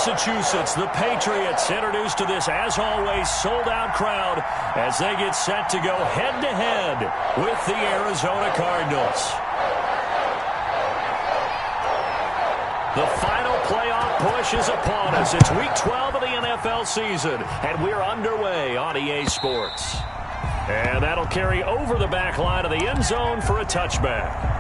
Massachusetts, the Patriots introduced to this, as always, sold-out crowd as they get set to go head-to-head with the Arizona Cardinals. The final playoff push is upon us. It's Week 12 of the NFL season, and we're underway on EA Sports. And that'll carry over the back line of the end zone for a touchback.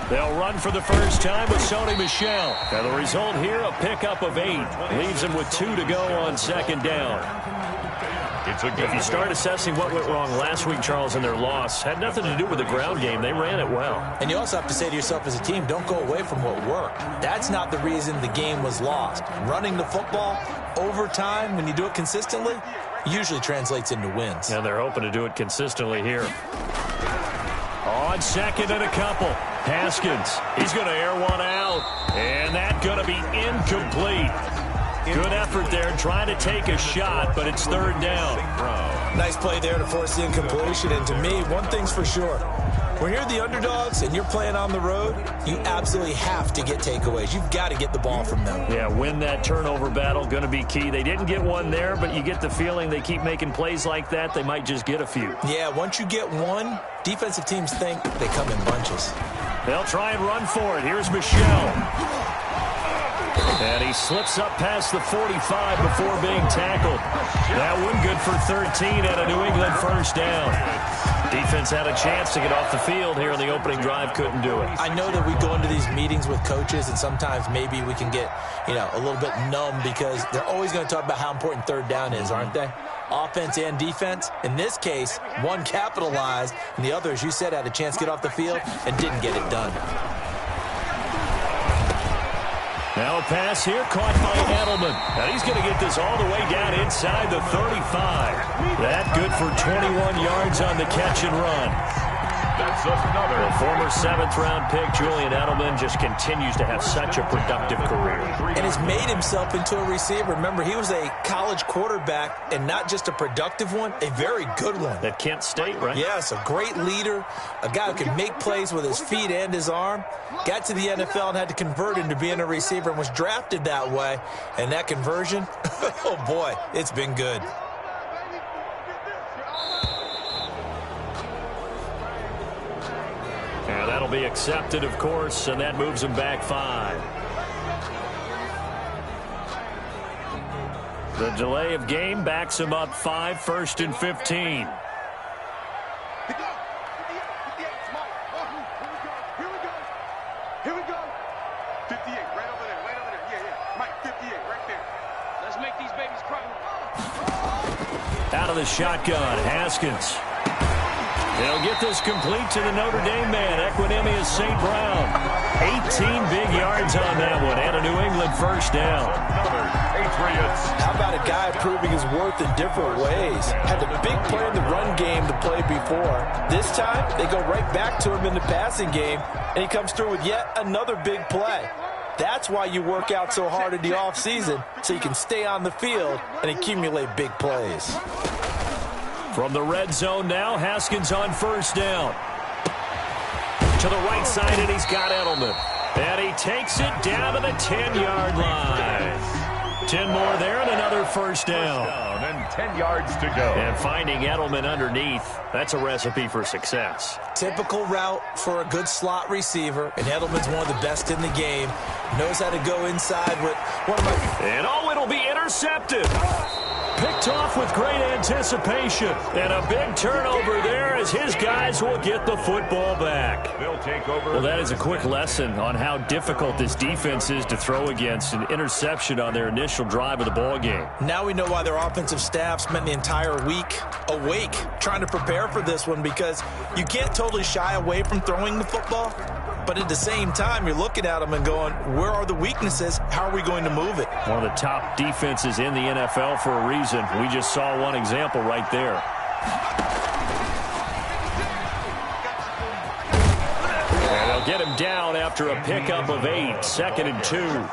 They'll run for the first time with Sony Michel. And the result here, a pickup of 8. Leaves him with 2 to go on second down. If you start assessing what went wrong last week, Charles, in their loss, had nothing to do with the ground game. They ran it well. And you also have to say to yourself as a team, don't go away from what worked. That's not the reason the game was lost. Running the football over time, when you do it consistently, usually translates into wins. And they're hoping to do it consistently here. On second and a couple. Haskins, he's going to air one out. And that's going to be incomplete. Good effort there trying to take a shot, but it's third down. Nice play there to force the incompletion. And to me, one thing's for sure. When you're the underdogs and you're playing on the road, you absolutely have to get takeaways. You've got to get the ball from them. Yeah, win that turnover battle, going to be key. They didn't get one there, but you get the feeling they keep making plays like that, they might just get a few. Yeah, once you get one, defensive teams think they come in bunches. They'll try and run for it. Here's Michel. And he slips up past the 45 before being tackled. That one good for 13 and a New England first down. Defense had a chance to get off the field here in the opening drive, couldn't do it. I know that we go into these meetings with coaches, and sometimes maybe we can get, a little bit numb because they're always going to talk about how important third down is, aren't they? Offense and defense. In this case, one capitalized, and the other, as you said, had a chance to get off the field and didn't get it done. Now a pass here caught by Edelman. And he's going to get this all the way down inside the 35. That good for 21 yards on the catch and run. That's another. The former 7th-round pick, Julian Edelman, just continues to have such a productive career. And has made himself into a receiver. Remember, he was a college quarterback, and not just a productive one, a very good one. At Kent State, right? Yes, a great leader, a guy who can make plays with his feet and his arm. Got to the NFL and had to convert into being a receiver and was drafted that way. And that conversion, oh boy, it's been good. And that'll be accepted, of course, and that moves him back 5. The delay of game backs him up 5, 1st and 15. Out of the shotgun, Haskins. They'll get this complete to the Notre Dame man, Equinemius St. Brown. 18 big yards on that one, and a New England first down. How about a guy proving his worth in different ways? Had the big play in the run game to play before. This time, they go right back to him in the passing game, and he comes through with yet another big play. That's why you work out so hard in the offseason, so you can stay on the field and accumulate big plays. From the red zone now, Haskins on first down. To the right side, and he's got Edelman. And he takes it down to the 10-yard line. 10 more there and another first down. And 10 yards to go. And finding Edelman underneath, that's a recipe for success. Typical route for a good slot receiver, and Edelman's one of the best in the game. Knows how to go inside with one of my... And it'll be intercepted. Picked off with great anticipation. And a big turnover there as his guys will get the football back. They'll take over. Well, that is a quick lesson on how difficult this defense is to throw against. An interception on their initial drive of the ball game. Now we know why their offensive staff spent the entire week awake trying to prepare for this one, because you can't totally shy away from throwing the football. But at the same time, you're looking at them and going, where are the weaknesses? How are we going to move it? One of the top defenses in the NFL for a reason. We just saw one example right there. get him down after a pickup of 8, 2nd and 2.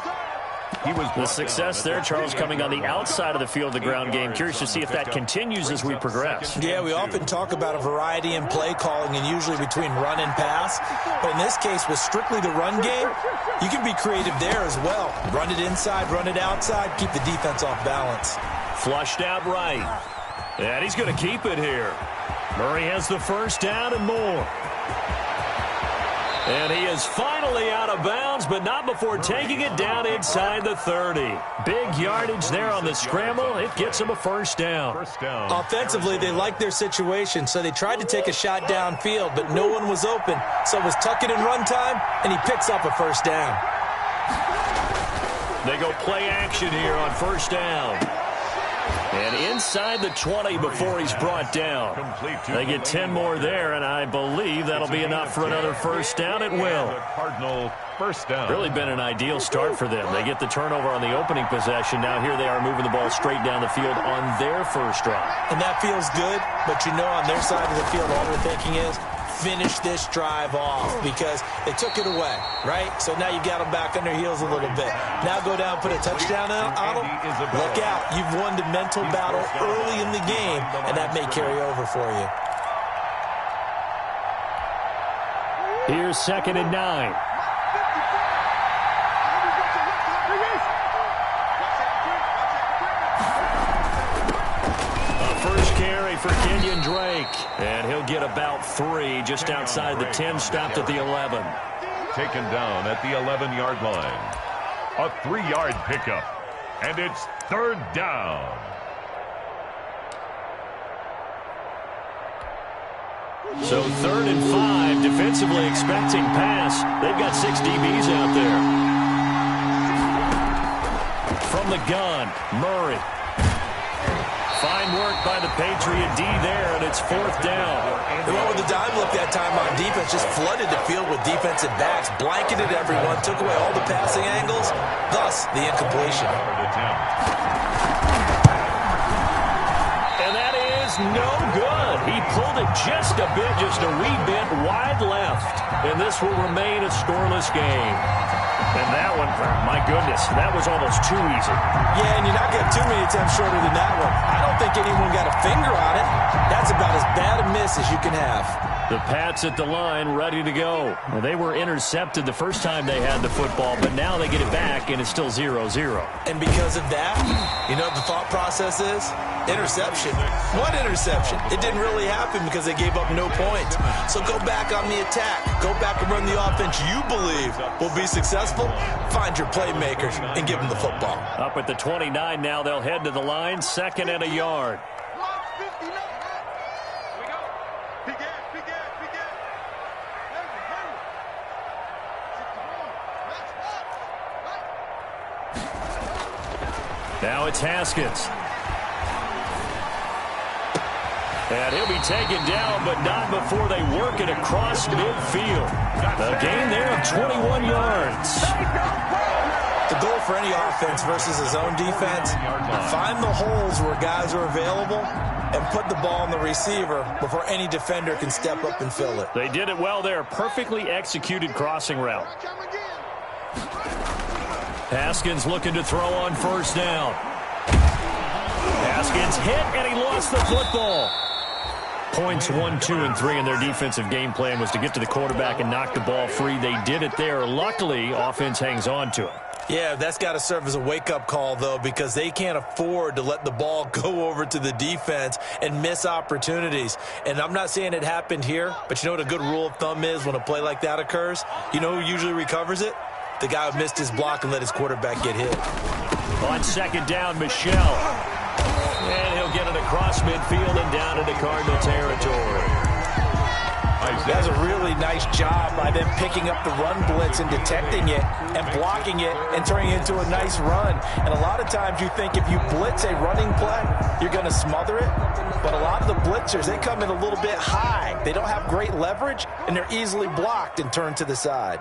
The success there, Charles, coming on the outside of the field, the ground game. Curious to see if that continues as we progress. Yeah, we often talk about a variety in play calling and usually between run and pass. But in this case, with strictly the run game, you can be creative there as well. Run it inside, run it outside, keep the defense off balance. Flushed out right. And he's going to keep it here. Murray has the first down and more. And he is finally out of bounds, but not before taking it down inside the 30. Big yardage there on the scramble. It gets him a first down. Offensively, they liked their situation, so they tried to take a shot downfield, but no one was open. So it was tuck it and run time, and he picks up a first down. They go play action here on first down. And inside the 20 before he's brought down. They get 10 more there, and I believe that'll be enough for another first down. It will. Cardinal first down. Really been an ideal start for them. They get the turnover on the opening possession. Now here they are moving the ball straight down the field on their first drive. And that feels good, but you know on their side of the field all they're thinking is, finish this drive off because they took it away, right? So now you got them back on their heels a little bit. Now go down, put a touchdown on them. Look out. You've won the mental battle early in the game, and that may carry over for you. Here's 2nd and 9. For Kenyon Drake, and he'll get about 3 just outside the 10, stopped at the 11. Taken down at the 11-yard line. A 3-yard pickup, and it's 3rd down. So 3rd and 5, defensively expecting pass. They've got 6 DBs out there. From the gun, Murray. Fine work by the Patriot D there, and it's 4th down. They went with the dime look that time on defense, just flooded the field with defensive backs, blanketed everyone, took away all the passing angles, thus the incompletion. And that is no good. He pulled it just a wee bit wide left, and this will remain a scoreless game. And that one, my goodness, that was almost too easy. Yeah, and you're not getting too many attempts shorter than that one. I don't think anyone got a finger on it. That's about as bad a miss as you can have. The Pats at the line, ready to go. Well, they were intercepted the first time they had the football, but now they get it back, and it's still 0-0. And because of that, you know what the thought process is? Interception. What interception? It didn't really happen because they gave up no points. So go back on the attack. Go back and run the offense you believe will be successful. Find your playmakers and give them the football. Up at the 29 now, they'll head to the line, 2nd and a yard. Now it's Haskins. And he'll be taken down, but not before they work it across midfield. A gain there of 21 yards. The goal for any offense versus his own defense, find the holes where guys are available and put the ball on the receiver before any defender can step up and fill it. They did it well there. Perfectly executed crossing route. Haskins looking to throw on first down. Haskins hit, and he lost the football. Points 1, 2, and 3 in their defensive game plan was to get to the quarterback and knock the ball free. They did it there. Luckily, offense hangs on to it. Yeah, that's got to serve as a wake-up call, though, because they can't afford to let the ball go over to the defense and miss opportunities. And I'm not saying it happened here, but you know what a good rule of thumb is when a play like that occurs? You know who usually recovers it? The guy who missed his block and let his quarterback get hit. On 2nd down, Michelle. And he'll get it across midfield and down into Cardinal territory. That's a really nice job by them picking up the run blitz and detecting it and blocking it and turning it into a nice run. And a lot of times you think if you blitz a running play, you're going to smother it. But a lot of the blitzers, they come in a little bit high. They don't have great leverage, and they're easily blocked and turned to the side.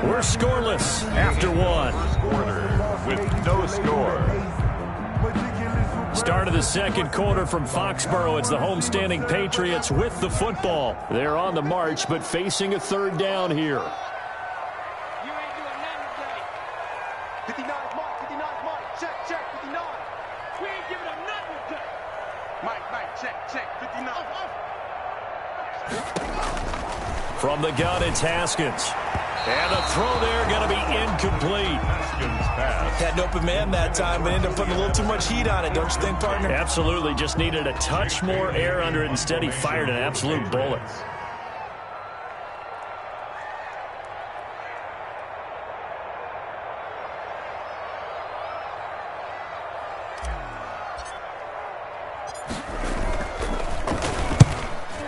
We're scoreless after one. Quarter with no score. Start of the second quarter from Foxborough. It's the homestanding Patriots with the football. They're on the march, but facing a third down here. You ain't doing nothing today. 59's Mike, 59's Mike. Check, 59. We ain't giving up nothing today. Mike, check, 59. From the gun, it's Haskins. And the throw there going to be incomplete. Haskins pass. Had an open man that time, but ended up putting a little too much heat on it, don't you think, partner? Absolutely. Just needed a touch more air under it. Instead, he fired an absolute bullet.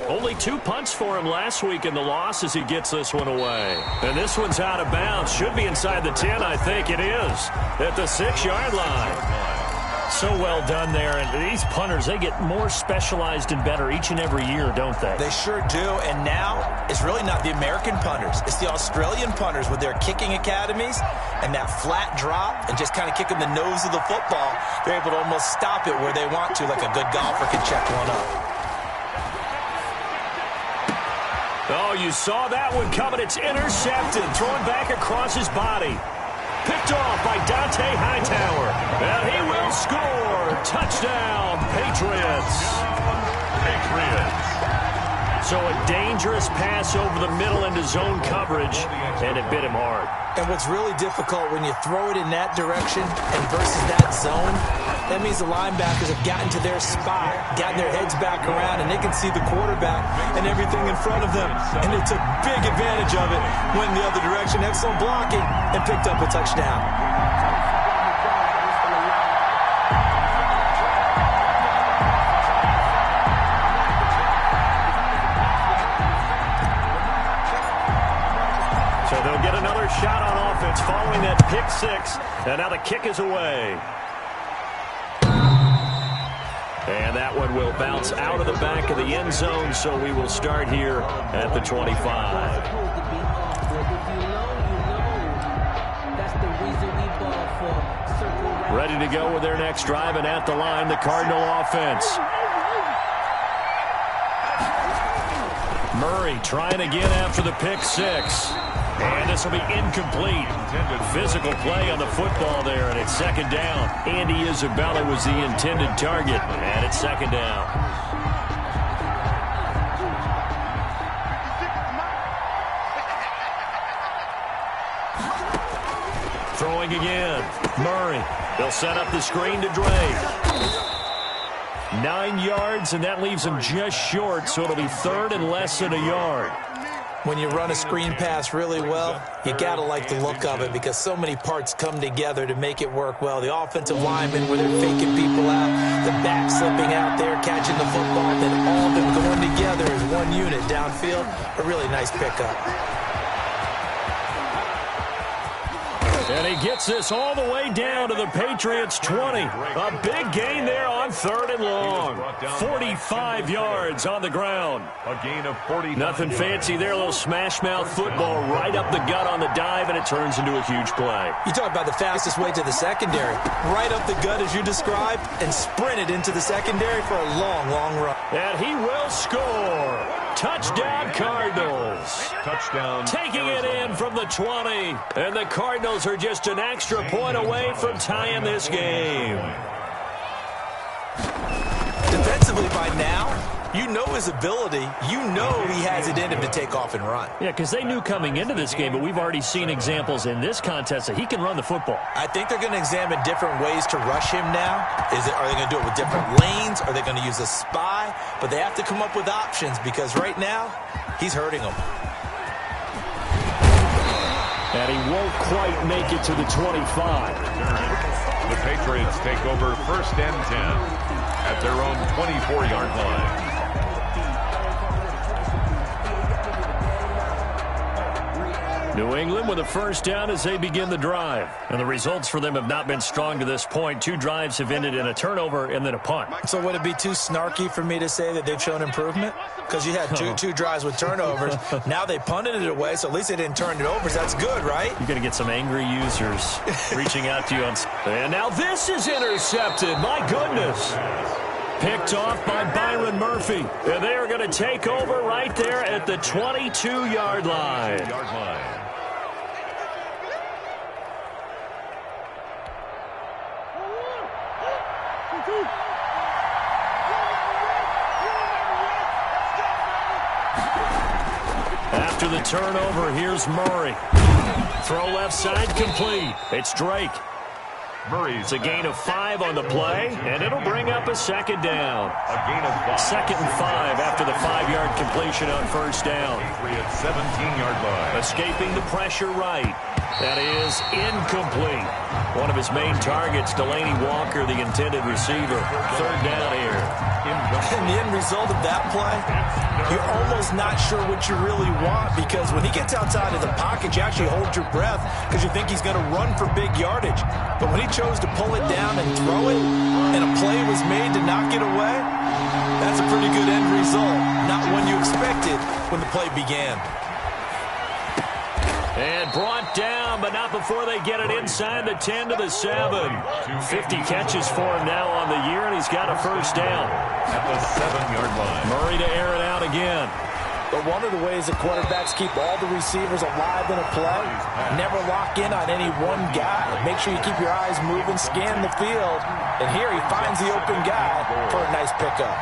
Only 2 punts for him last week in the loss as he gets this one away. And this one's out of bounds. Should be inside the 10, I think it is. At the 6-yard line. So well done there. And these punters, they get more specialized and better each and every year, don't they? They sure do. And now it's really not the American punters. It's the Australian punters with their kicking academies and that flat drop and just kind of kicking the nose of the football. They're able to almost stop it where they want to, like a good golfer can check one up. Oh, you saw that one coming. It's intercepted. Thrown back across his body. Picked off by Dante Hightower. And he will score. Touchdown, Patriots. So a dangerous pass over the middle into zone coverage, and it bit him hard. And what's really difficult when you throw it in that direction and versus that zone, that means the linebackers have gotten to their spot, gotten their heads back around, and they can see the quarterback and everything in front of them. And they took big advantage of it, went in the other direction, excellent blocking, and picked up a touchdown. So they'll get another shot on offense following that pick six. And now the kick is away. And that one will bounce out of the back of the end zone, so we will start here at the 25. Ready to go with their next drive, and at the line, the Cardinal offense. Murray trying again after the pick six. And this will be incomplete. Physical play on the football there, and it's second down. Andy Isabella was the intended target, and it's second down. Throwing again. Murray. They'll set up the screen to Drake. 9 yards, and that leaves him just short, so it'll be third and less than a yard. When you run a screen pass really well, you got to like the look of it because so many parts come together to make it work well. The offensive linemen where they're faking people out, the back slipping out there, catching the football, then all of them going together as one unit downfield. A really nice pickup. And he gets this all the way down to the Patriots' 20. A big gain there on third and long. 45 yards on the ground. A gain of 40. Nothing fancy there. A little smash-mouth football right up the gut on the dive, and it turns into a huge play. You talk about the fastest way to the secondary. Right up the gut as you described and sprinted into the secondary for a long, long run. And he will score. Touchdown, Cardinals. Touchdown. Taking it in from the 20. And the Cardinals are just an extra point away from tying this game. Defensively by now, you know his ability. You know he has it in him to take off and run. Yeah, because they knew coming into this game, but we've already seen examples in this contest that he can run the football. I think they're going to examine different ways to rush him now. Are they going to do it with different lanes? Are they going to use a spy? But they have to come up with options because right now, he's hurting them. And he won't quite make it to the 25. The Patriots take over first and 10 at their own 24-yard line. New England with a first down as they begin the drive. And the results for them have not been strong to this point. 2 drives have ended in a turnover and then a punt. So would it be too snarky for me to say that they've shown improvement? Because you had two drives with turnovers. Now they punted it away, so at least they didn't turn it over. So that's good, right? You're going to get some angry users reaching out to you. And now this is intercepted. My goodness. Picked off by Byron Murphy. And they are going to take over right there at the 22-yard line. After the turnover, here's Murray. Throw left side complete. It's Drake. It's a gain of 5 on the play, and it'll bring up a second down. A gain of 5. 2nd and 5 after the 5-yard completion on first down. At 17-yard line. Escaping the pressure right. That is incomplete. One of his main targets, Delaney Walker, the intended receiver. 3rd down here. And the end result of that play, you're almost not sure what you really want, because when he gets outside of the pocket, you actually hold your breath because you think he's going to run for big yardage. But when he chose to pull it down and throw it, and a play was made to knock it away, that's a pretty good end result. Not one you expected when the play began. And brought down, but not before they get it inside the 10 to the 7. 50 catches for him now on the year, and he's got a first down. At the 7-yard line. Murray to air it out again. But one of the ways that quarterbacks keep all the receivers alive in a play, never lock in on any one guy. Make sure you keep your eyes moving, scan the field. And here he finds the open guy for a nice pickup.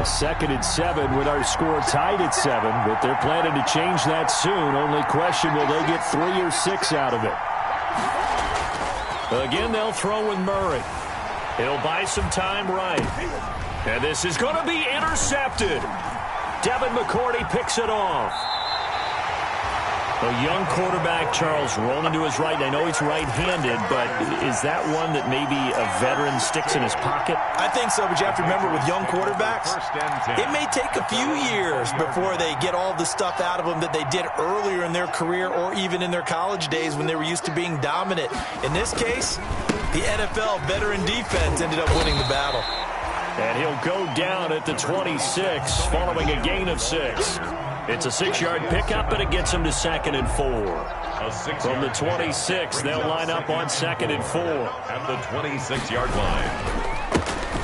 2nd and 7 with our score tied at 7, but they're planning to change that soon. Only question, will they get 3 or 6 out of it? Again, they'll throw with Murray. He'll buy some time right. And this is going to be intercepted. Devin McCourty picks it off. A young quarterback, Charles, rolling to his right. I know he's right-handed, but is that one that maybe a veteran sticks in his pocket? I think so, but you have to remember with young quarterbacks, it may take a few years before they get all the stuff out of them that they did earlier in their career or even in their college days when they were used to being dominant. In this case, the NFL veteran defense ended up winning the battle. And he'll go down at the 26 following a gain of 6. It's a 6-yard pickup, and it gets him to 2nd and 4. From the 26, they'll line up on 2nd and 4. At the 26-yard line.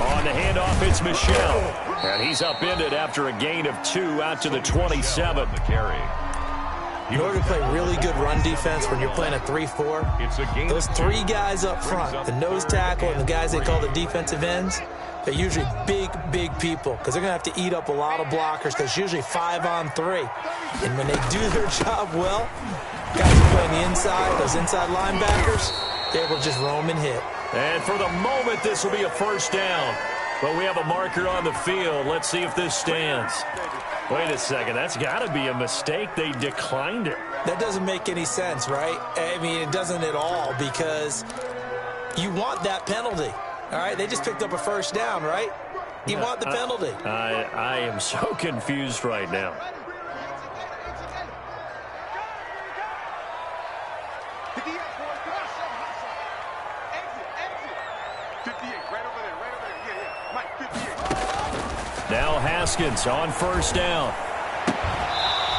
On the handoff, it's Michel. And he's upended after a gain of 2 out to the 27. The carry. In order to play really good run defense when you're playing a 3-4, those 3 guys up front, the nose tackle and the guys they call the defensive ends, they're usually big people because they're going to have to eat up a lot of blockers because it's usually 5-on-3. And when they do their job well, guys who play on the inside, those inside linebackers, they're able to just roam and hit. And for the moment, this will be a first down. But we have a marker on the field. Let's see if this stands. Wait a second. That's got to be a mistake. They declined it. That doesn't make any sense, right? I mean, it doesn't at all because you want that penalty. All right, they just picked up a first down, right? You want the penalty. I am so confused right now. Now Haskins on first down.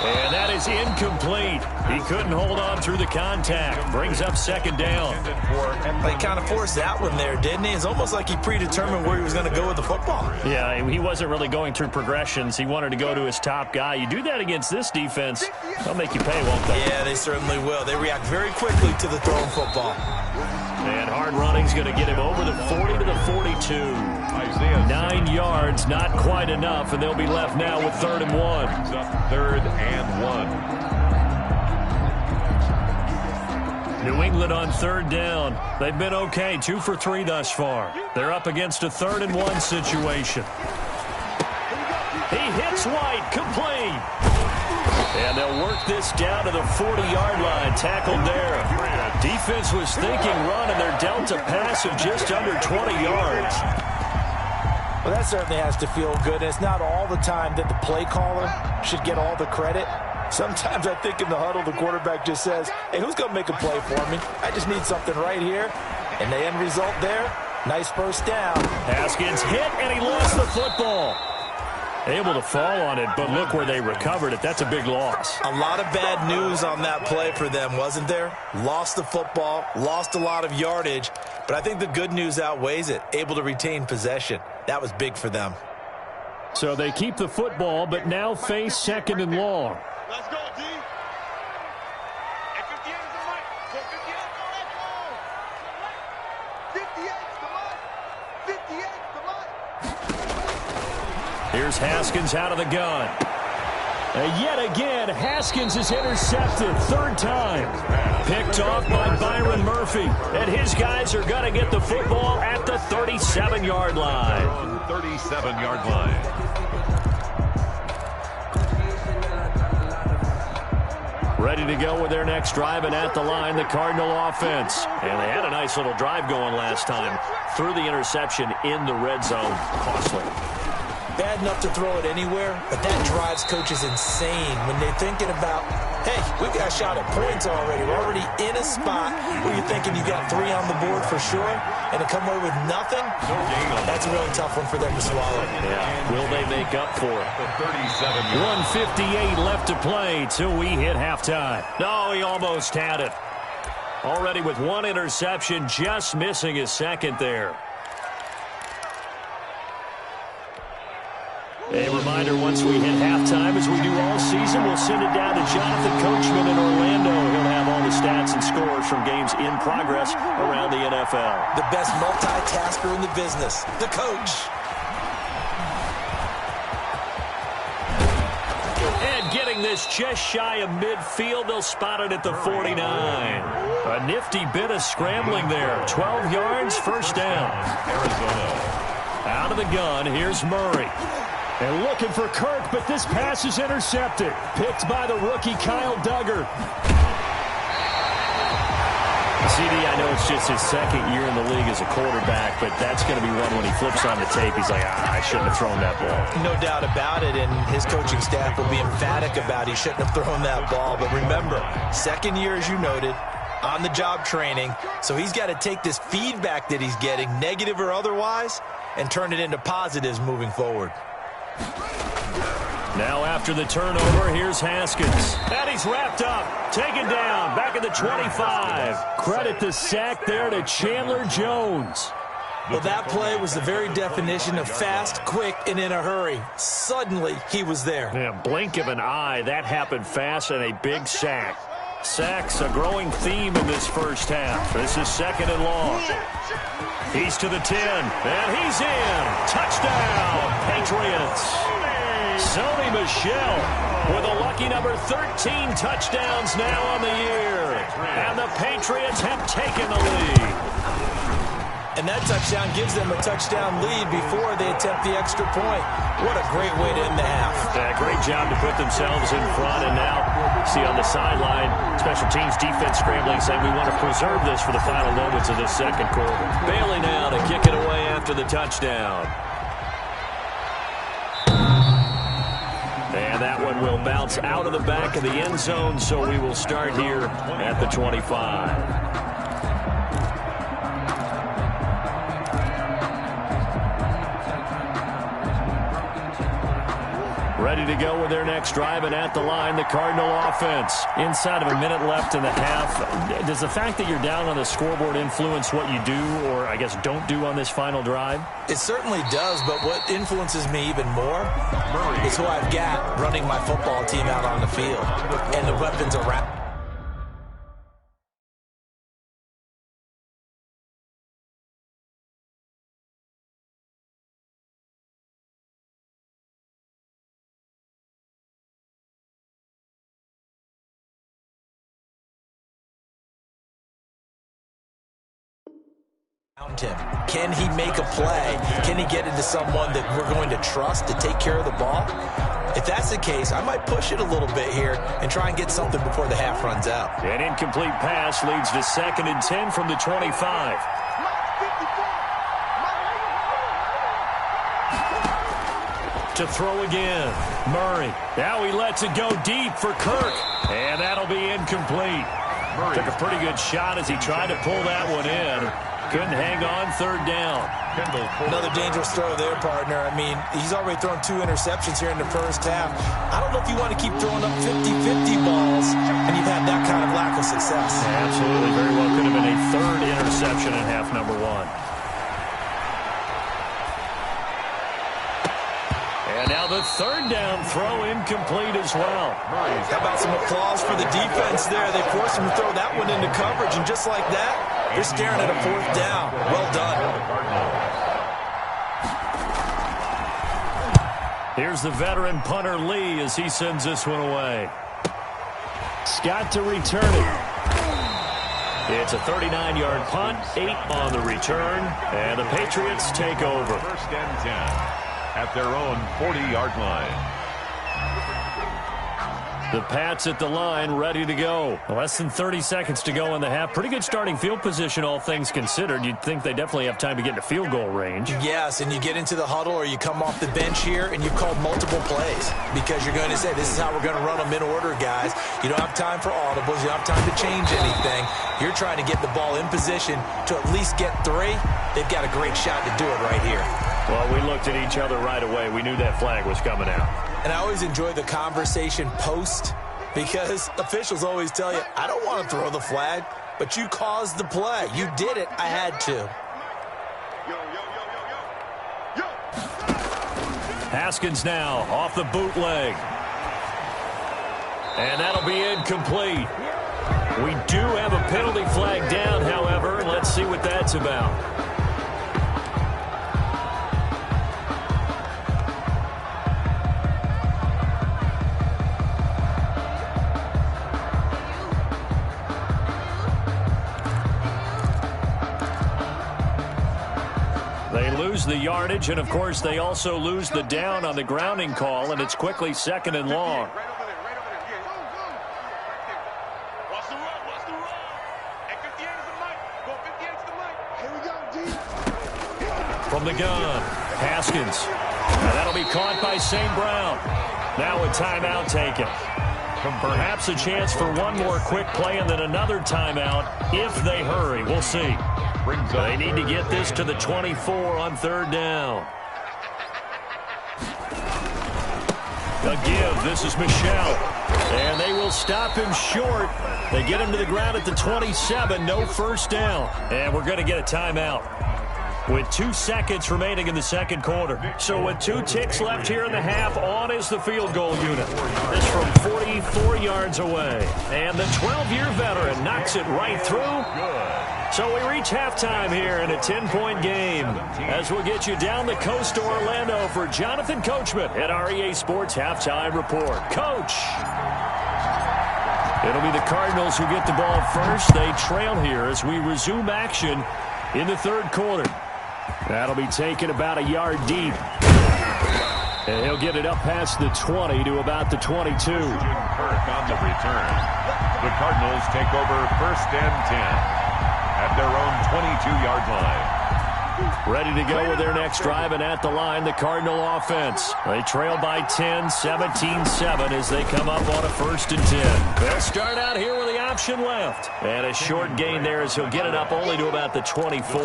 And that is incomplete. He couldn't hold on through the contact. Brings up 2nd down. They kind of forced that one there, didn't he? It's almost like he predetermined where he was going to go with the football. Yeah, he wasn't really going through progressions. He wanted to go to his top guy. You do that against this defense, they'll make you pay, won't they? Yeah, they certainly will. They react very quickly to the thrown football. And hard running's going to get him over the 40 to the 42. 9 yards, not quite enough, and they'll be left now with 3rd and 1. 3rd and 1. New England on 3rd down. They've been okay, 2 for 3 thus far. They're up against a 3rd and 1 situation. He hits White, complete. And they'll work this down to the 40-yard line, tackled there. Defense was thinking run, and they're dealt a pass of just under 20 yards. Well, that certainly has to feel good. And it's not all the time that the play caller should get all the credit. Sometimes I think in the huddle, the quarterback just says, hey, who's going to make a play for me? I just need something right here. And the end result there, nice first down. Haskins hit, and he lost the football. Able to fall on it, but look where they recovered it. That's a big loss. A lot of bad news on that play for them, wasn't there? Lost the football, lost a lot of yardage, but I think the good news outweighs it. Able to retain possession. That was big for them. So they keep the football, but now face second and long. Let's go, D. And 58 is the mic. So 58, go, let's go. 58 is the mic. 58 is the mic. Here's Haskins out of the gun. And yet again, Haskins is intercepted. Third time. Picked off by Byron Murphy. And his guys are going to get the football at the 37-yard line. 37-yard line. Ready to go with their next drive, and at the line, the Cardinal offense. And they had a nice little drive going last time. Threw the interception in the red zone. Costly. Bad enough to throw it anywhere, but that drives coaches insane when they're thinking about, hey, we've got a shot at points already. We're already in a spot where you're thinking you got 3 on the board for sure, and to come away with nothing, that's a really tough one for them to swallow. Yeah, will they make up for it? 37. 1:58 left to play till we hit halftime. No, he almost had it. Already with 1 interception, just missing his second there. A reminder, once we hit halftime, as we do all season, we'll send it down to Jonathan Coachman in Orlando. He'll have all the stats and scores from games in progress around the NFL. The best multitasker in the business, the coach. And getting this just shy of midfield, they'll spot it at the 49. A nifty bit of scrambling there. 12 yards, first down. Arizona. Out of the gun, here's Murray. And looking for Kirk, but this pass is intercepted. Picked by the rookie Kyle Duggar. CD, I know it's just his second year in the league as a quarterback, but that's going to be one when he flips on the tape. He's like, I shouldn't have thrown that ball. No doubt about it, and his coaching staff will be emphatic about he shouldn't have thrown that ball. But remember, second year, as you noted, on-the-job training, so he's got to take this feedback that he's getting, negative or otherwise, and turn it into positives moving forward. Now after the turnover, here's Haskins. And he's wrapped up, taken down, back at the 25. Credit the sack there to Chandler Jones. Well, that play was the very definition of fast, quick, and in a hurry. Suddenly, he was there. Yeah, blink of an eye, that happened fast, and a big sack. Sacks, a growing theme in this first half. This is second and long. He's to the 10, and he's in. Touchdown, Patriots. Sony Michel with a lucky number 13 touchdowns now on the year. And the Patriots have taken the lead. And that touchdown gives them a touchdown lead before they attempt the extra point. What a great way to end the half. Yeah, great job to put themselves in front. And now, see on the sideline, special teams defense scrambling, saying we want to preserve this for the final moments of this second quarter. Bailey now to kick it away after the touchdown. And that one will bounce out of the back of the end zone, so we will start here at the 25. Ready to go with their next drive, and at the line, the Cardinal offense. Inside of a minute left in the half, does the fact that you're down on the scoreboard influence what you do, or I guess don't do on this final drive? It certainly does, but what influences me even more is who I've got running my football team out on the field and the weapons around. Him. Can he make a play? Can he get into someone that we're going to trust to take care of the ball? If that's the case, I might push it a little bit here and try and get something before the half runs out. An incomplete pass leads to 2nd and 10 from the 25. to throw again. Murray. Now he lets it go deep for Kirk. And that'll be incomplete. Took a pretty good shot as he tried to pull that one in. Couldn't hang on, third down. Another dangerous throw there, partner. I mean, he's already thrown 2 interceptions here in the first half. I don't know if you want to keep throwing up 50-50 balls, and you've had that kind of lack of success. Absolutely. Very well could have been a third interception in half number 1. And now the third down throw incomplete as well. How about some applause for the defense there? They forced him to throw that one into coverage, and just like that, they're staring at a 4th down. Well done. Here's the veteran punter Lee as he sends this one away. Scott to return it. It's a 39-yard punt, 8 on the return, and the Patriots take over. First and 10 at their own 40-yard line. The Pats at the line, ready to go. Less than 30 seconds to go in the half. Pretty good starting field position, all things considered. You'd think they definitely have time to get into field goal range. Yes, and you get into the huddle or you come off the bench here and you've called multiple plays because you're going to say, this is how we're going to run them in order, guys. You don't have time for audibles. You don't have time to change anything. You're trying to get the ball in position to at least get 3. They've got a great shot to do it right here. Well, we looked at each other right away. We knew that flag was coming out. And I always enjoy the conversation post because officials always tell you, I don't want to throw the flag, but you caused the play. You did it. I had to. Haskins now off the bootleg. And that'll be incomplete. We do have a penalty flag down, however, and let's see what that's about. They lose the yardage, and, of course, they also lose the down on the grounding call, and it's quickly 2nd and long. From the gun, Haskins. And that'll be caught by St. Brown. Now a timeout taken. Perhaps a chance for one more quick play and then another timeout if they hurry. We'll see. They need to get this to the 24 on 3rd down. A give. This is Michel. And they will stop him short. They get him to the ground at the 27. No first down. And we're going to get a timeout with 2 seconds remaining in the 2nd quarter. So with 2 ticks left here in the half, on is the field goal unit. This from 44 yards away. And the 12-year veteran knocks it right through. So we reach halftime here in a 10-point game as we'll get you down the coast to Orlando for Jonathan Coachman at our EA Sports Halftime Report. Coach! It'll be the Cardinals who get the ball first. They trail here as we resume action in the 3rd quarter. That'll be taken about a yard deep. And he'll get it up past the 20 to about the 22. Kirk on the return. The Cardinals take over 1st and 10. At their own 22-yard line. Ready to go with their next drive, and at the line, the Cardinal offense. They trail by 10, 17-7 as they come up on a 1st and 10. They'll start out here with the option left. And a short gain there as he'll get it up only to about the 24.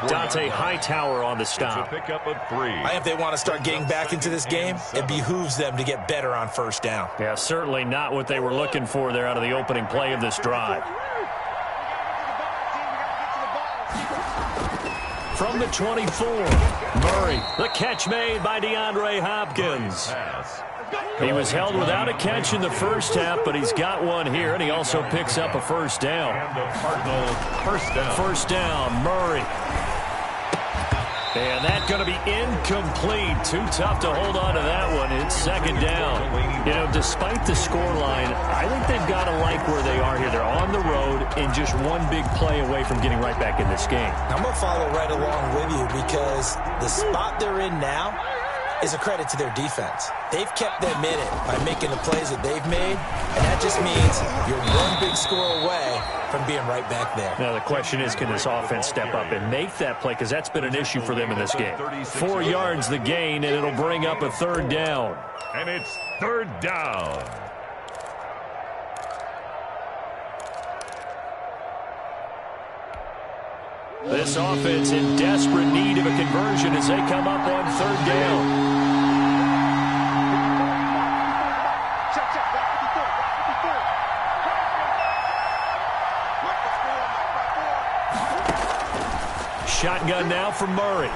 Dante Hightower on the stop. It's a pickup of 3. If they want to start getting back into this game, it behooves them to get better on 1st down. Yeah, certainly not what they were looking for there out of the opening play of this drive. From the 24, Murray. The catch made by DeAndre Hopkins. He was held without a catch in the first half, but he's got one here, and he also picks up a 1st down. And the Cardinals first down. 1st down, Murray. And that's going to be incomplete. Too tough to hold on to that one. It's 2nd down. You know, despite the scoreline, I think they've got to like where they are here. They're on the road and just one big play away from getting right back in this game. I'm going to follow right along with you because the spot they're in now, is a credit to their defense. They've kept them in it by making the plays that they've made, and that just means you're one big score away from being right back there. Now the question is, can this offense step up and make that play, because that's been an issue for them in this game. 4 yards the gain, and it'll bring up a third down. And it's third down. This offense in desperate need of a conversion as they come up on third down. Shotgun now from Murray.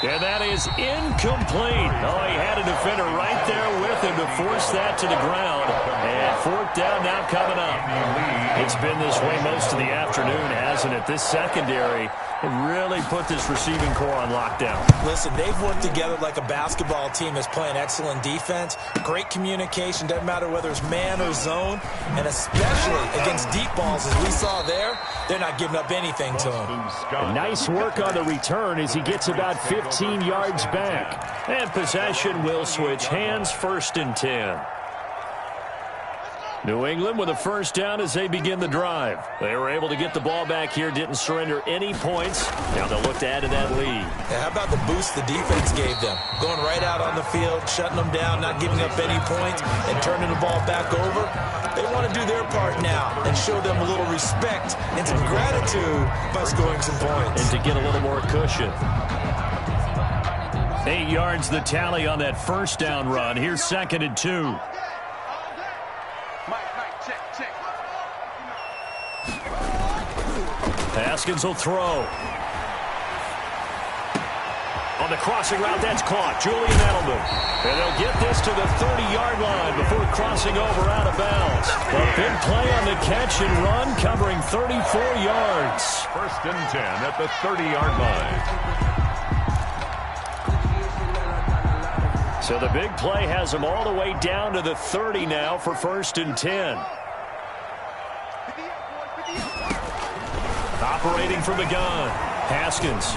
And that is incomplete. Oh, he had a defender right there with him to force that to the ground. And fourth down now coming up. It's been this way most of the afternoon, hasn't it? This secondary really put this receiving core on lockdown. Listen, they've worked together like a basketball team that's playing excellent defense. Great communication, doesn't matter whether it's man or zone. And especially against deep balls, as we saw there, they're not giving up anything to him. Nice work on the return as he gets about 15 yards back. And possession will switch hands, 1st and 10. New England with a first down as they begin the drive. They were able to get the ball back here, didn't surrender any points. Now they'll look to add to that lead. Yeah, how about the boost the defense gave them? Going right out on the field, shutting them down, not giving up any points, and turning the ball back over. They want to do their part now and show them a little respect and some gratitude by scoring some points. And to get a little more cushion. 8 yards the tally on that first down run. Here's 2nd and 2. Haskins will throw. On the crossing route, that's caught. Julian Edelman. And they'll get this to the 30-yard line before crossing over out of bounds. A big play on the catch and run, covering 34 yards. 1st and 10 at the 30-yard line. So the big play has them all the way down to the 30 now for 1st and 10. Operating from the gun. Haskins.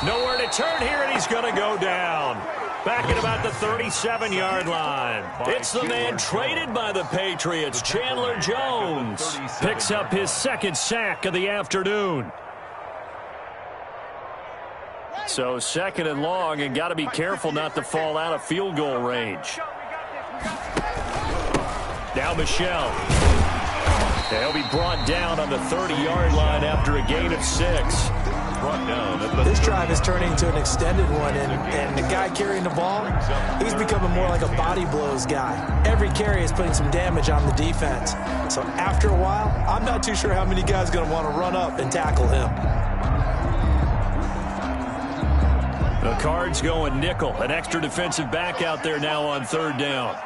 Nowhere to turn here, and he's going to go down. Back at about the 37-yard line. It's the man traded by the Patriots, Chandler Jones. Picks up his 2nd sack of the afternoon. So 2nd and long, and got to be careful not to fall out of field goal range. Now Michel. They'll be brought down on the 30-yard line after a gain of 6. Brought down at the this drive is turning into an extended one, and the guy carrying the ball, he's becoming more like a body blows guy. Every carry is putting some damage on the defense. So after a while, I'm not too sure how many guys are going to want to run up and tackle him. The Cards going nickel. An extra defensive back out there now on 3rd down.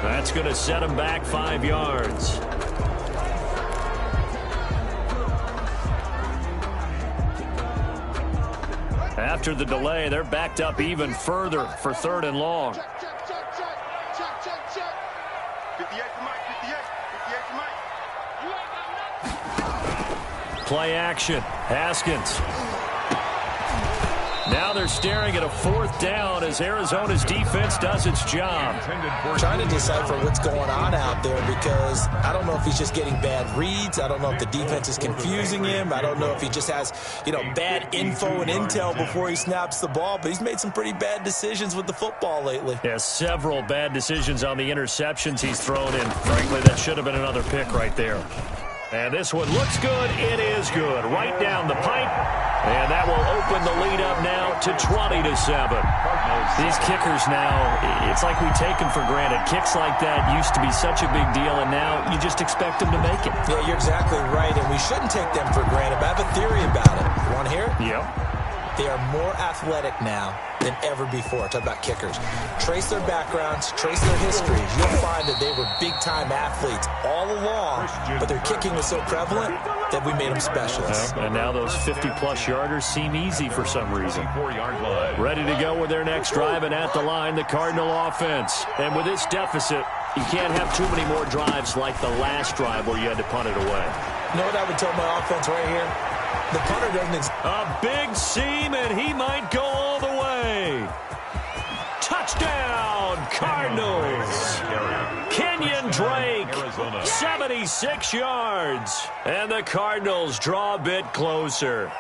That's going to set him back 5 yards. After the delay, they're backed up even further for 3rd and long. Check, check, check, check. Check, check, check. 58 to Mike, 58. 58 to Mike. Play action. Haskins. Now they're staring at a 4th down as Arizona's defense does its job. Trying to decipher what's going on out there, because I don't know if he's just getting bad reads. I don't know if the defense is confusing him. I don't know if he just has, bad info and intel before he snaps the ball. But he's made some pretty bad decisions with the football lately. Yeah, several bad decisions on the interceptions he's thrown in. Frankly, that should have been another pick right there. And this one looks good. It is good. Right down the pipe. And that will open the lead up now to 20-7. These kickers now, it's like we take them for granted. Kicks like that used to be such a big deal, and now you just expect them to make it. Yeah, you're exactly right, and we shouldn't take them for granted. But I have a theory about it. You want to hear it? Yep. They are more athletic now than ever before. Talk about kickers. Trace their backgrounds, trace their histories. You'll find that they were big-time athletes all along, but their kicking was so prevalent that we made them specialists. And now those 50-plus yarders seem easy for some reason. Ready to go with their next drive, and at the line, the Cardinal offense. And with this deficit, you can't have too many more drives like the last drive where you had to punt it away. You know what I would tell my offense right here? The punter doesn't... A big seam, and he might go all the way. Touchdown, Cardinals. Kenyon Drake, 76 yards. And the Cardinals draw a bit closer.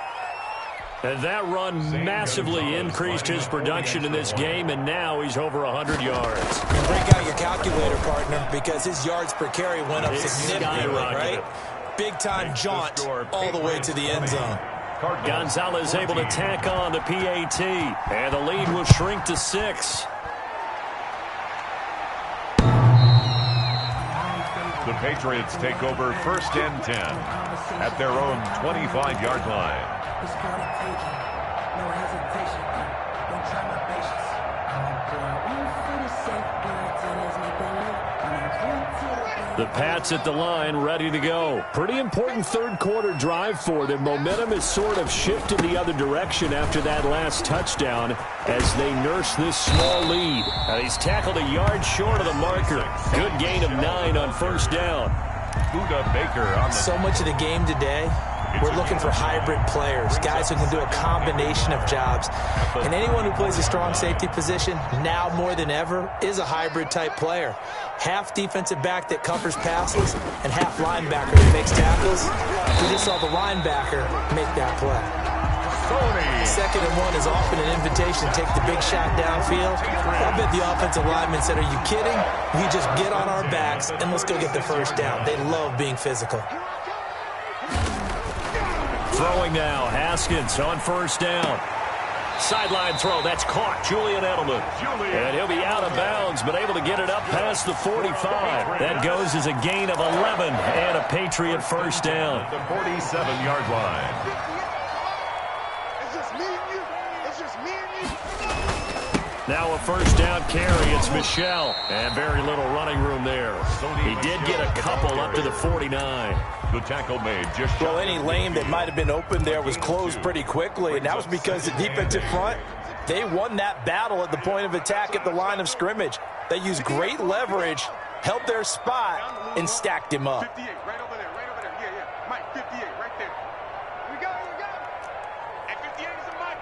And that run massively increased his production in this game, and now he's over 100 yards. And break out your calculator, partner, because his yards per carry went up significantly, right? Big-time jaunt all the way to the end zone. Gonzalez able to tack on the PAT, and the lead will shrink to 6. The Patriots take over 1st and 10 at their own 25-yard line. The Pats at the line, ready to go. Pretty important third-quarter drive for them. Momentum has sort of shifted the other direction after that last touchdown as they nurse this small lead. And he's tackled a yard short of the marker. Good gain of 9 on 1st down. Buda Baker on the... So much of the game today, we're looking for hybrid players, guys who can do a combination of jobs. And anyone who plays a strong safety position, now more than ever, is a hybrid-type player. Half defensive back that covers passes and half linebacker that makes tackles. We just saw the linebacker make that play. 2nd and 1 is often an invitation to take the big shot downfield. I bet the offensive lineman said, are you kidding? We just get on our backs and let's go get the 1st down. They love being physical. Throwing now, Haskins on 1st down. Sideline throw, that's caught. Julian Edelman. And he'll be out of bounds, but able to get it up past the 45. That goes as a gain of 11 and a Patriot 1st down. The 47-yard line. It's just me and you. It's just me and you. Now a 1st down carry. It's Michel. And very little running room there. He did get a couple up to the 49. The tackle made just well, any lane that might have been open there was closed pretty quickly, and that was because the defensive front, they won that battle at the point of attack at the line of scrimmage. They used great leverage, held their spot, and stacked him up. 58, right over there, right over there. Yeah, yeah. Mike, 58, right there. We got it. And 58 is a Mike.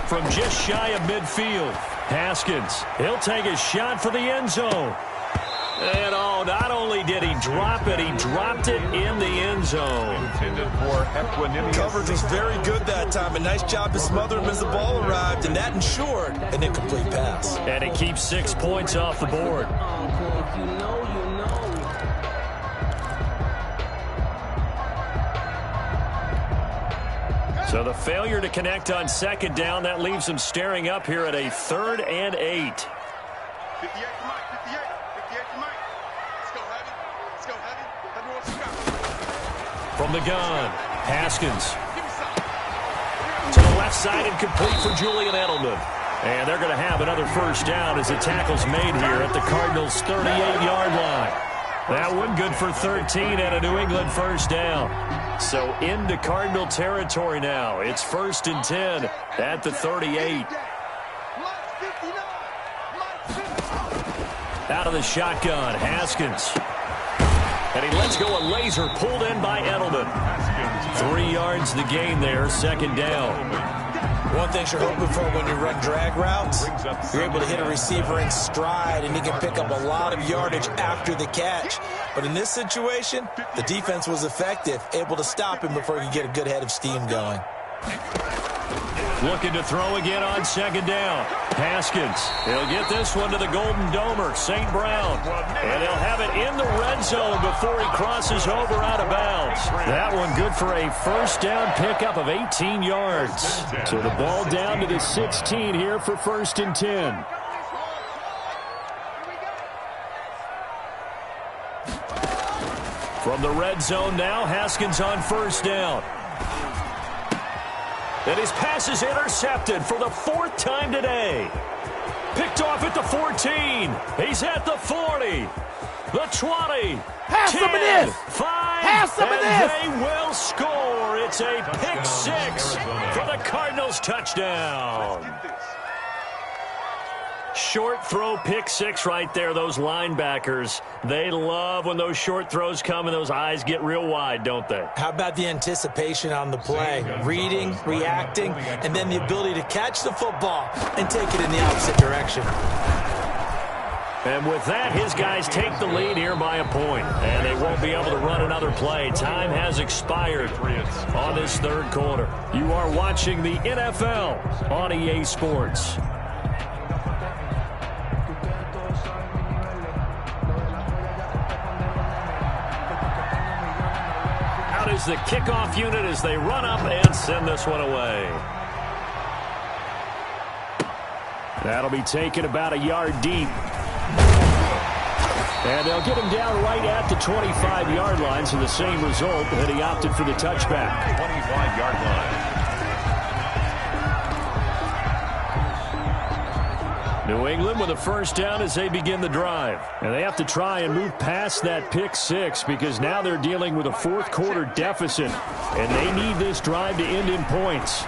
From just shy of midfield, Haskins, he'll take a shot for the end zone. And not only did he drop it, he dropped it in the end zone. Intended for equanimous. Coverage was very good that time. A nice job to smother him as the ball arrived, and that ensured an incomplete pass. And it keeps 6 points off the board. So the failure to connect on 2nd down, that leaves them staring up here at a 3rd and 8. 58 to Mike, 58. 58 to Mike. Let's go heavy. Let's go heavy. Heavy wants to go. From the gun, Haskins. To the left side and complete for Julian Edelman. And they're going to have another 1st down as the tackle's made here at the Cardinals' 38-yard line. That one good for 13 and a New England 1st down. So into Cardinal territory now. It's 1st and 10 at the 38. Out of the shotgun, Haskins. And he lets go a laser pulled in by Edelman. 3 yards the gain there, 2nd down. One thing you're hoping for when you run drag routes, you're able to hit a receiver in stride, and he can pick up a lot of yardage after the catch. But in this situation, the defense was effective, able to stop him before he could get a good head of steam going. Looking to throw again on 2nd down. Haskins, he'll get this one to the Golden Domer, St. Brown. And he'll have it in the red zone before he crosses over out of bounds. That one good for a 1st down pickup of 18 yards. So the ball down to the 16 here for 1st and 10. From the red zone now, Haskins on 1st down. And his pass is intercepted for the 4th time today. Picked off at the 14. He's at the 40. The 20. Have 10, some of this. 5. Have some of this. They will score. It's a pick 6 for the Cardinals touchdown. Short throw pick 6 right there. Those linebackers, they love when those short throws come and those eyes get real wide, don't they? How about the anticipation on the play? Reading, reacting, and then the ability to catch the football and take it in the opposite direction. And with that, his guys take the lead here by a point. And they won't be able to run another play. Time has expired on this 3rd quarter. You are watching the NFL on EA Sports. Out is the kickoff unit as they run up and send this one away. That'll be taken about a yard deep. And they'll get him down right at the 25-yard line, so the same result, and he opted for the touchback. 25-yard line. New England with a 1st down as they begin the drive. And they have to try and move past that pick 6 because now they're dealing with a 4th quarter deficit. And they need this drive to end in points.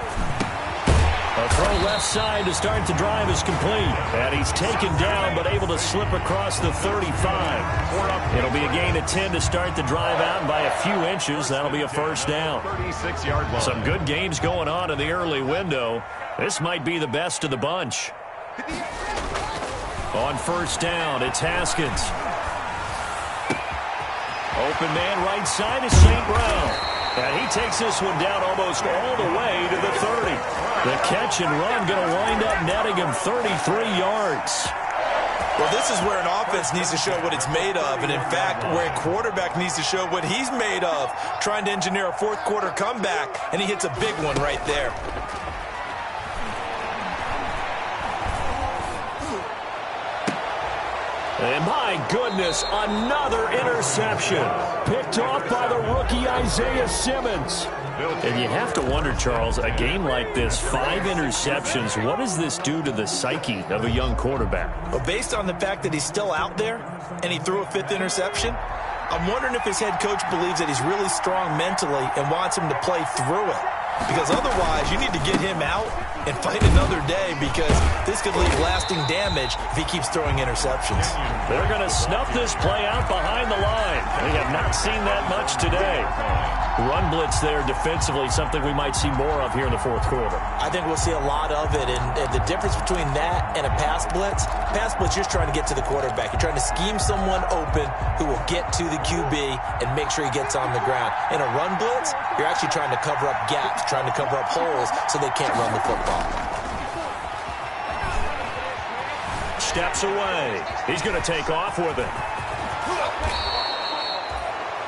A throw left side to start the drive is complete. And he's taken down but able to slip across the 35. It'll be a gain of 10 to start the drive out, and by a few inches, that'll be a 1st down. 36-yard line. Some good games going on in the early window. This might be the best of the bunch. On 1st down, it's Haskins. Open man right side is St. Brown. And he takes this one down almost all the way to the 30. The catch and run going to wind up netting him 33 yards. Well, this is where an offense needs to show what it's made of, and in fact, where a quarterback needs to show what he's made of, trying to engineer a 4th quarter comeback, and he hits a big one right there. And my goodness, another interception. Picked off by the rookie Isaiah Simmons. And you have to wonder, Charles, a game like this, 5 interceptions, what does this do to the psyche of a young quarterback? Well, based on the fact that he's still out there and he threw a 5th interception, I'm wondering if his head coach believes that he's really strong mentally and wants him to play through it. Because otherwise, you need to get him out and fight another day, because this could leave lasting damage if he keeps throwing interceptions. They're going to snuff this play out behind the line. We have not seen that much today. Run blitz there defensively, something we might see more of here in the 4th quarter. I think we'll see a lot of it, and the difference between that and a pass blitz, you're trying to get to the quarterback. You're trying to scheme someone open who will get to the QB and make sure he gets on the ground. In a run blitz, you're actually trying to cover up gaps, trying to cover up holes so they can't run the football. Steps away. He's going to take off with it.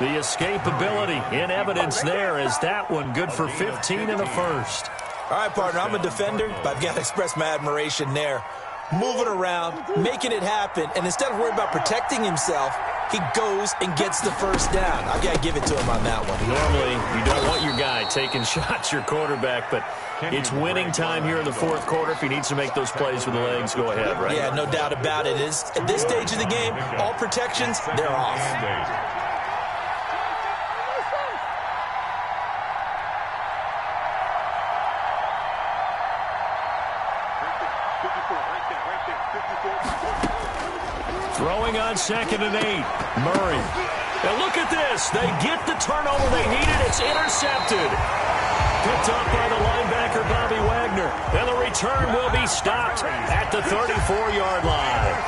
The escapability in evidence there is that one good for 15 in the 1st. All right, partner, I'm a defender, but I've got to express my admiration there. Moving around, making it happen, and instead of worrying about protecting himself, he goes and gets the 1st down. I've got to give it to him on that one. Normally, you don't want your guy taking shots, your quarterback, but it's winning time here in the 4th quarter. If he needs to make those plays with the legs, go ahead, right? Yeah, no doubt about it. At this stage of the game, all protections, they're off. Throwing on 2nd and 8. Murray. And look at this. They get the turnover they needed. It's intercepted. Picked up by the linebacker, Bobby Wagner. And the return will be stopped at the 34-yard line.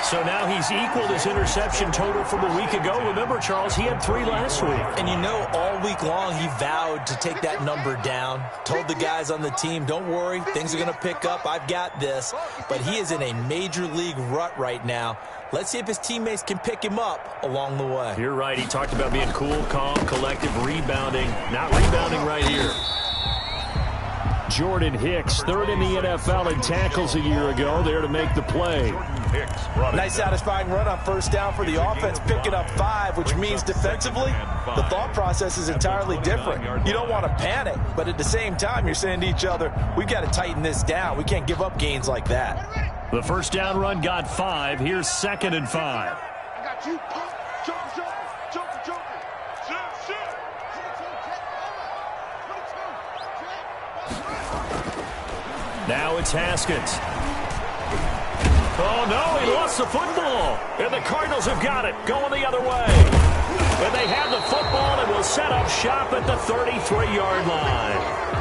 So now he's equaled his interception total from a week ago. Remember, Charles, he had 3 last week. And you know, all week long he vowed to take that number down. Told the guys on the team, don't worry, things are going to pick up. I've got this. But he is in a major league rut right now. Let's see if his teammates can pick him up along the way. You're right. He talked about being cool, calm, collective, rebounding. Not rebounding right here. Jordan Hicks, third in the NFL in tackles a year ago, there to make the play. Nice satisfying run on first down for the offense, picking up 5, which means defensively, the thought process is entirely different. You don't want to panic, but at the same time, you're saying to each other, we've got to tighten this down. We can't give up gains like that. The first down run got 5. Here's 2nd and 5. I got you. Jump. Now it's Haskins. Oh, no, he lost the football. And the Cardinals have got it, going the other way. And they have the football and will set up shop at the 33-yard line.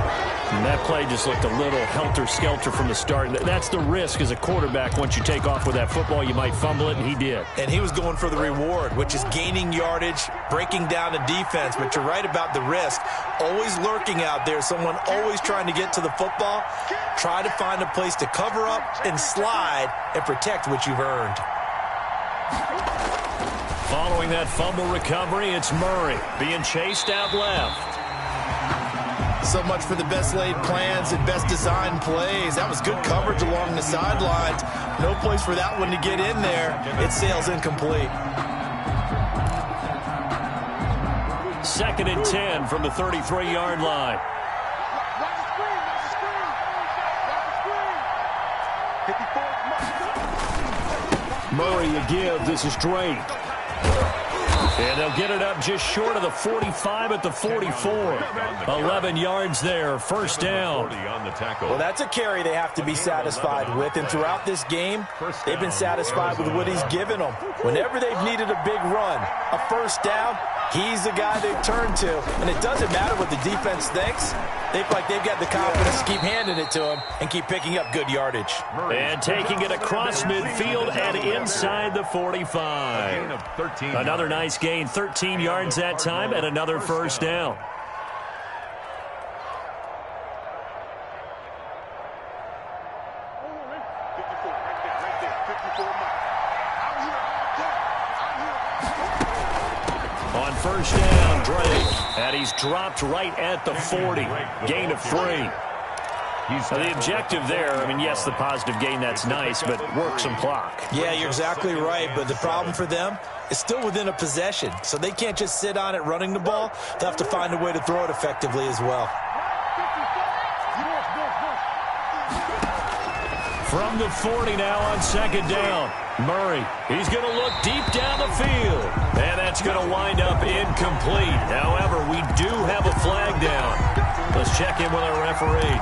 And that play just looked a little helter-skelter from the start. That's the risk as a quarterback. Once you take off with that football, you might fumble it, and he did. And he was going for the reward, which is gaining yardage, breaking down the defense. But you're right about the risk. Always lurking out there, someone always trying to get to the football. Try to find a place to cover up and slide and protect what you've earned. Following that fumble recovery, it's Murray being chased out left. So much for the best laid plans and best designed plays. That was good coverage along the sidelines. No place for that one to get in there. It sails incomplete. 2nd and 10 from the 33-yard line. Murray a give. This is Drake. And they'll get it up just short of the 45 at the 44. 11 yards there, first down. Well, that's a carry they have to be satisfied with. And throughout this game, they've been satisfied with what he's given them. Whenever they've needed a big run, a first down, he's the guy they turn to. And it doesn't matter what the defense thinks. They feel like they've got the confidence to keep handing it to him and keep picking up good yardage. And taking it across midfield and inside the 45. Another nice gain, 13 yards that time, and another first down. On first down, Drake, and he's dropped right at the 40. Gain of 3. The objective there, I mean, yes, the positive gain, that's nice, but work some clock. Yeah, you're exactly right, but the problem for them is still within a possession, so they can't just sit on it running the ball. They'll have to find a way to throw it effectively as well. From the 40 now on second down. Murray, he's going to look deep down the field. And that's going to wind up incomplete. However, we do have a flag down. Let's check in with our referee.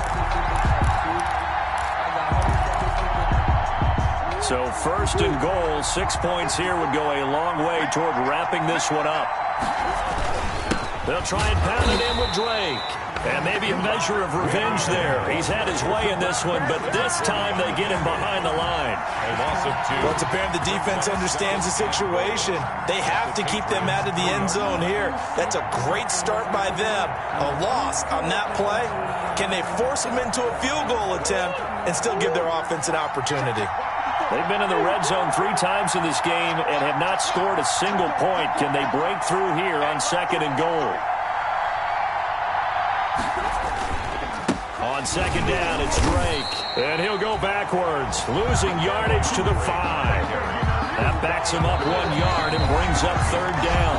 So first and goal, 6 points here would go a long way toward wrapping this one up. They'll try and pound it in with Drake. And maybe a measure of revenge there. He's had his way in this one, but this time they get him behind the line. Well, it's apparent the defense understands the situation. They have to keep them out of the end zone here. That's a great start by them. A loss on that play. Can they force them into a field goal attempt and still give their offense an opportunity? They've been in the red zone 3 times in this game and have not scored a single point. Can they break through here on second and goal? On second down, it's Drake. And he'll go backwards, losing yardage to the 5. That backs him up 1 yard and brings up third down.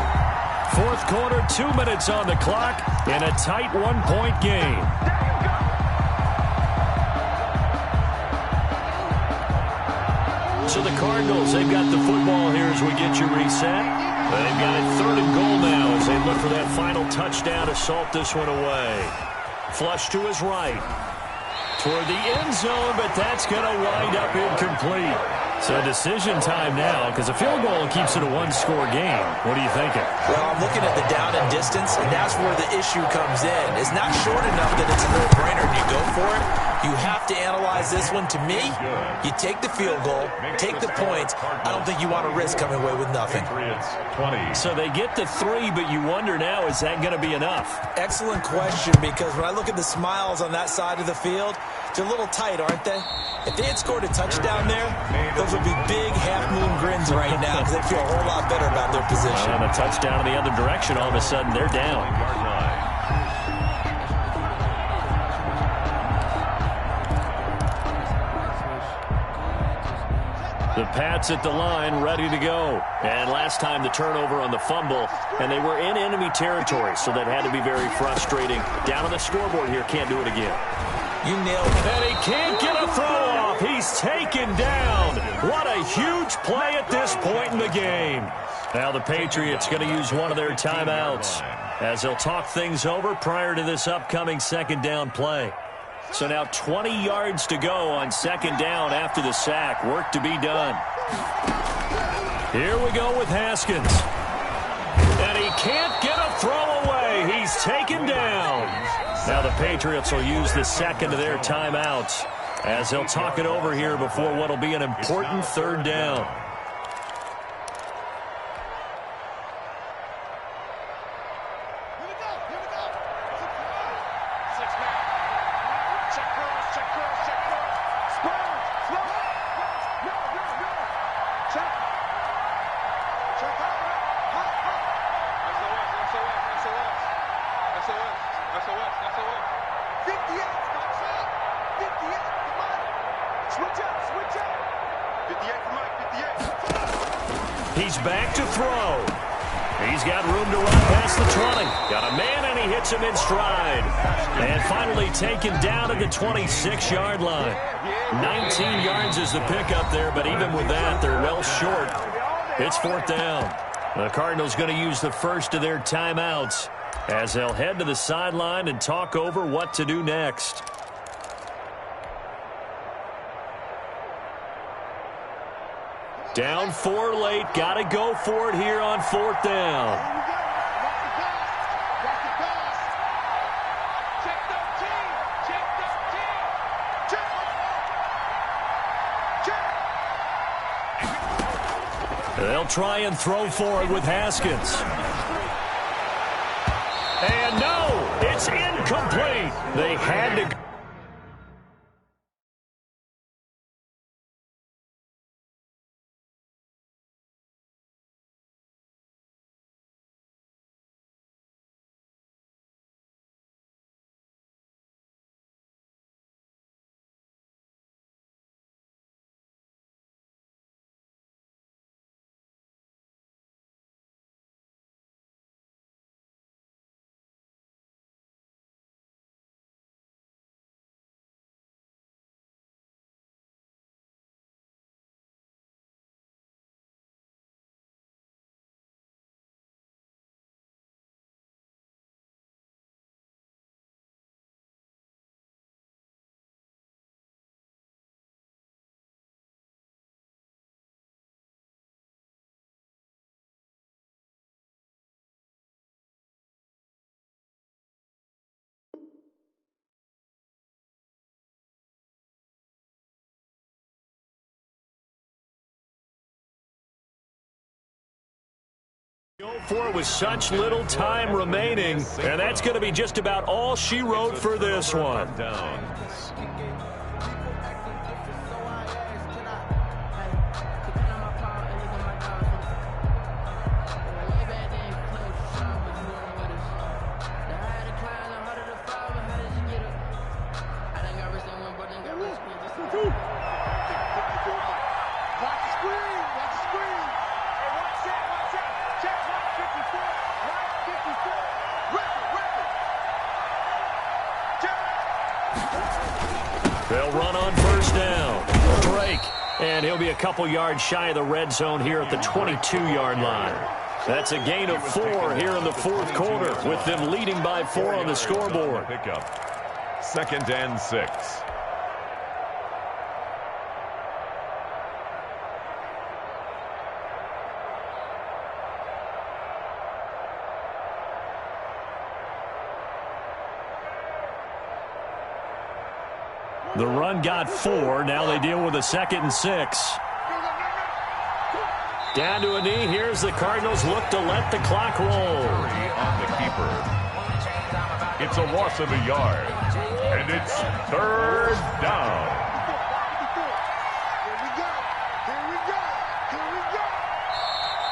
Fourth quarter, 2 minutes on the clock, and a tight 1-point game. So the Cardinals, they've got the football here as we get you reset. They've got it third and goal now as they look for that final touchdown to salt this one away. Flush to his right. Toward the end zone, but that's going to wind up incomplete. So decision time now, because a field goal keeps it a 1-score game. What are you thinking? Well, I'm looking at the down and distance, and that's where the issue comes in. It's not short enough that it's a no-brainer and you go for it. You have to analyze this one. To me, you take the field goal, take the points. I don't think you want to risk coming away with nothing. So they get the 3, but you wonder now, is that going to be enough? Excellent question, because when I look at the smiles on that side of the field, they're a little tight, aren't they? If they had scored a touchdown there, those would be big half-moon grins right now because they'd feel a whole lot better about their position. And a touchdown in the other direction, all of a sudden they're down. The Pats at the line, ready to go. And last time the turnover on the fumble, and they were in enemy territory, so that had to be very frustrating. Down on the scoreboard here, can't do it again. You nailed it. And he can't get a throw off. He's taken down. What a huge play at this point in the game. Now the Patriots going to use one of their timeouts as they'll talk things over prior to this upcoming second down play. So now 20 yards to go on second down after the sack. Work to be done. Here we go with Haskins. And he can't get a throw away. He's taken down. Now the Patriots will use the second of their timeouts as they'll talk it over here before what will be an important third down. He's back to throw. He's got room to run past the 20. Got a man, and he hits him in stride. And finally taken down at the 26-yard line. 19 yards is the pickup there, but even with that, they're well short. It's fourth down. The Cardinals going to use the first of their timeouts as they'll head to the sideline and talk over what to do next. Down 4 late. Got to go for it here on fourth down. They'll try and throw for it with Haskins. And no, it's incomplete. They had to go. Go for it with such little time remaining, and that's going to be just about all she wrote for this one. They'll run on first down. Drake. And he'll be a couple yards shy of the red zone here at the 22-yard line. That's a gain of 4 here in the fourth quarter, with them leading by 4 on the scoreboard. Pickup. Second and 6. The run got 4. Now they deal with a second and 6. Down to a knee. Here's the Cardinals look to let the clock roll. On the keeper. It's a loss of a yard. And it's third down.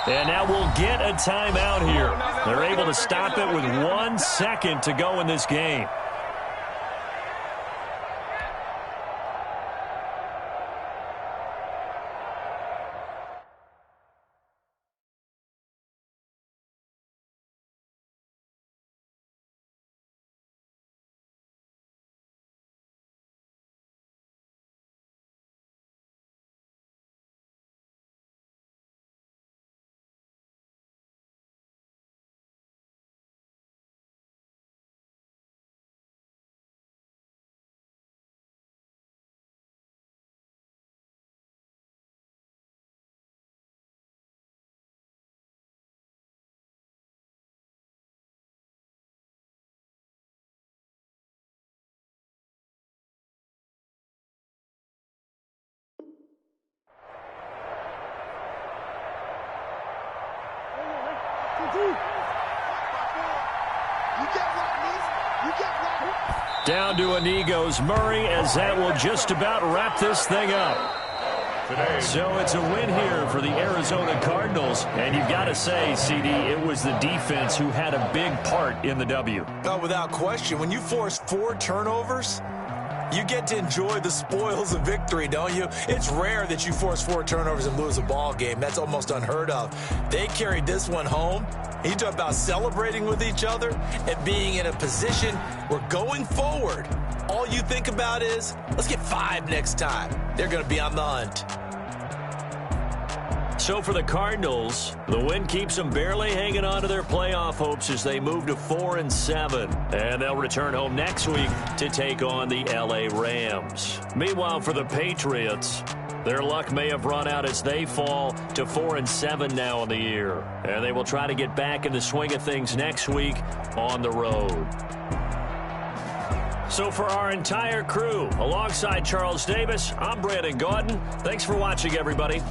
And now we'll get a timeout here. They're able to stop it with 1 second to go in this game. Down to a knee goes Murray, as that will just about wrap this thing up. So it's a win here for the Arizona Cardinals. And you've got to say, CD, it was the defense who had a big part in the W. Oh, without question. When you force 4 turnovers, you get to enjoy the spoils of victory, don't you? It's rare that you force 4 turnovers and lose a ball game. That's almost unheard of. They carried this one home. You talk about celebrating with each other and being in a position where going forward, all you think about is, let's get 5 next time. They're going to be on the hunt. So for the Cardinals, the win keeps them barely hanging on to their playoff hopes as they move to 4-7. And they'll return home next week to take on the LA Rams. Meanwhile, for the Patriots, their luck may have run out as they fall to 4-7 now in the year. And they will try to get back in the swing of things next week on the road. So for our entire crew, alongside Charles Davis, I'm Brandon Gaudin. Thanks for watching, everybody.